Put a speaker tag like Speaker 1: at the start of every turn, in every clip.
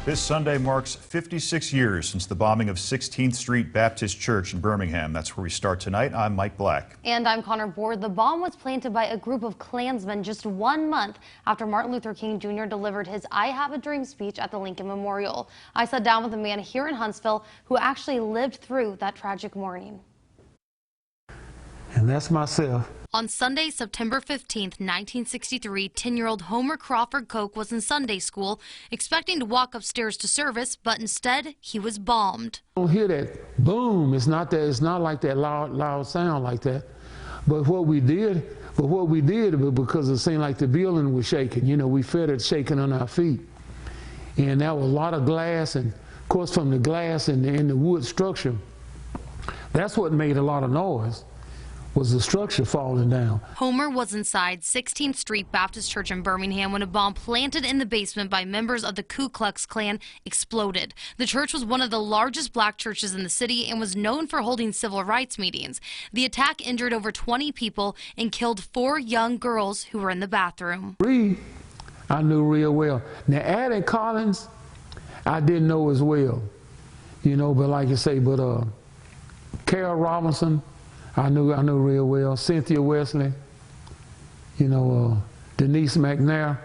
Speaker 1: This Sunday marks 56 years since the bombing of 16th Street Baptist Church in Birmingham. That's where we start tonight. I'm Mike Black.
Speaker 2: And I'm Connor Board. The bomb was planted by a group of Klansmen just 1 month after Martin Luther King Jr. delivered his I Have a Dream speech at the Lincoln Memorial. I sat down with a man here in Huntsville who actually lived through that tragic morning.
Speaker 3: And that's myself.
Speaker 2: On Sunday, September 15th, 1963, 10-year-old Homer Crawford Coke was in Sunday school, expecting to walk upstairs to service, but instead, he was bombed.
Speaker 3: You don't hear that boom. It's not like that loud sound like that. But what we did because it seemed like the building was shaking. You know, we felt it shaking on our feet. And there was a lot of glass, and of course from the glass and the wood structure, that's what made a lot of noise. Was the structure falling down.
Speaker 2: Homer was inside 16th Street Baptist Church in Birmingham when a bomb planted in the basement by members of the Ku Klux Klan exploded. The church was one of the largest black churches in the city and was known for holding civil rights meetings. The attack injured over 20 people and killed 4 young girls who were in the bathroom.
Speaker 3: Reed, I knew real well. Now, Addie Collins, I didn't know as well, you know, but like you say, Carol Robinson, I knew real well. Cynthia Wesley, you know, Denise McNair,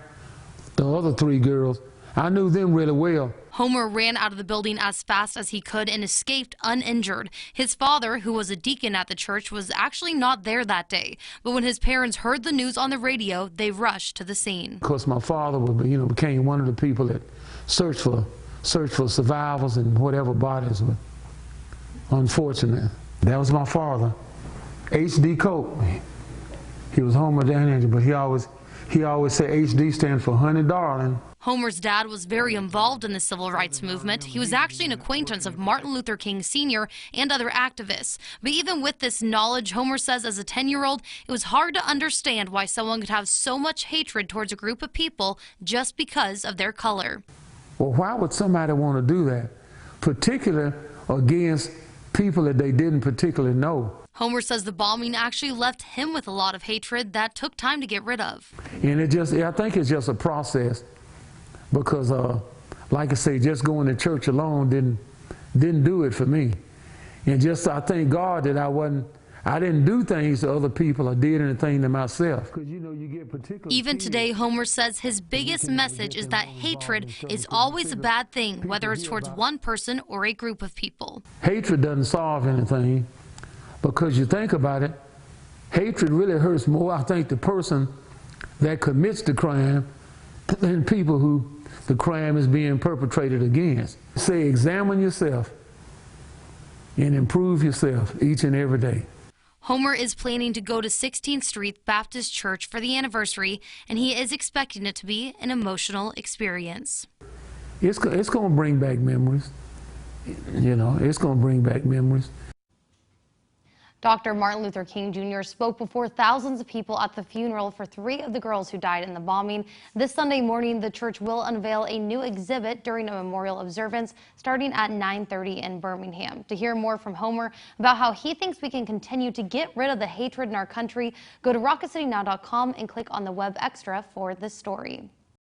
Speaker 3: the other 3 girls. I knew them really well.
Speaker 2: Homer ran out of the building as fast as he could and escaped uninjured. His father, who was a deacon at the church, was actually not there that day. But when his parents heard the news on the radio, they rushed to the scene.
Speaker 3: Of course, my father, became one of the people that searched for survivors and whatever bodies were unfortunate. That was my father. H.D. Coke. He was Homer Daniel, but he always said HD stands for Honey Darling.
Speaker 2: Homer's dad was very involved in the civil rights movement. He was actually an acquaintance of Martin Luther King Sr. and other activists. But even with this knowledge, Homer says as a 10-year-old, it was hard to understand why someone could have so much hatred towards a group of people just because of their color.
Speaker 3: Well, why would somebody want to do that, particularly against people that they didn't particularly know?
Speaker 2: Homer says the bombing actually left him with a lot of hatred that took time to get rid of.
Speaker 3: And I think it's just a process because, like I say, just going to church alone didn't do it for me. And I thank God that I didn't do things to other people or did anything to myself. Because, you know, you get particular.
Speaker 2: Even today, Homer says his biggest message is that hatred is always a bad thing, whether it's towards one person or a group of people.
Speaker 3: Hatred doesn't solve anything. Because you think about it, hatred really hurts more, I think, the person that commits the crime than people who the crime is being perpetrated against. Say, examine yourself and improve yourself each and every day.
Speaker 2: Homer is planning to go to 16th Street Baptist Church for the anniversary, and he is expecting it to be an emotional experience.
Speaker 3: It's going to bring back memories. You know, it's going to bring back memories.
Speaker 2: Dr. Martin Luther King Jr. spoke before thousands of people at the funeral for 3 of the girls who died in the bombing. This Sunday morning, the church will unveil a new exhibit during a memorial observance starting at 9:30 in Birmingham. To hear more from Homer about how he thinks we can continue to get rid of the hatred in our country, go to rocketcitynow.com and click on the web extra for this story.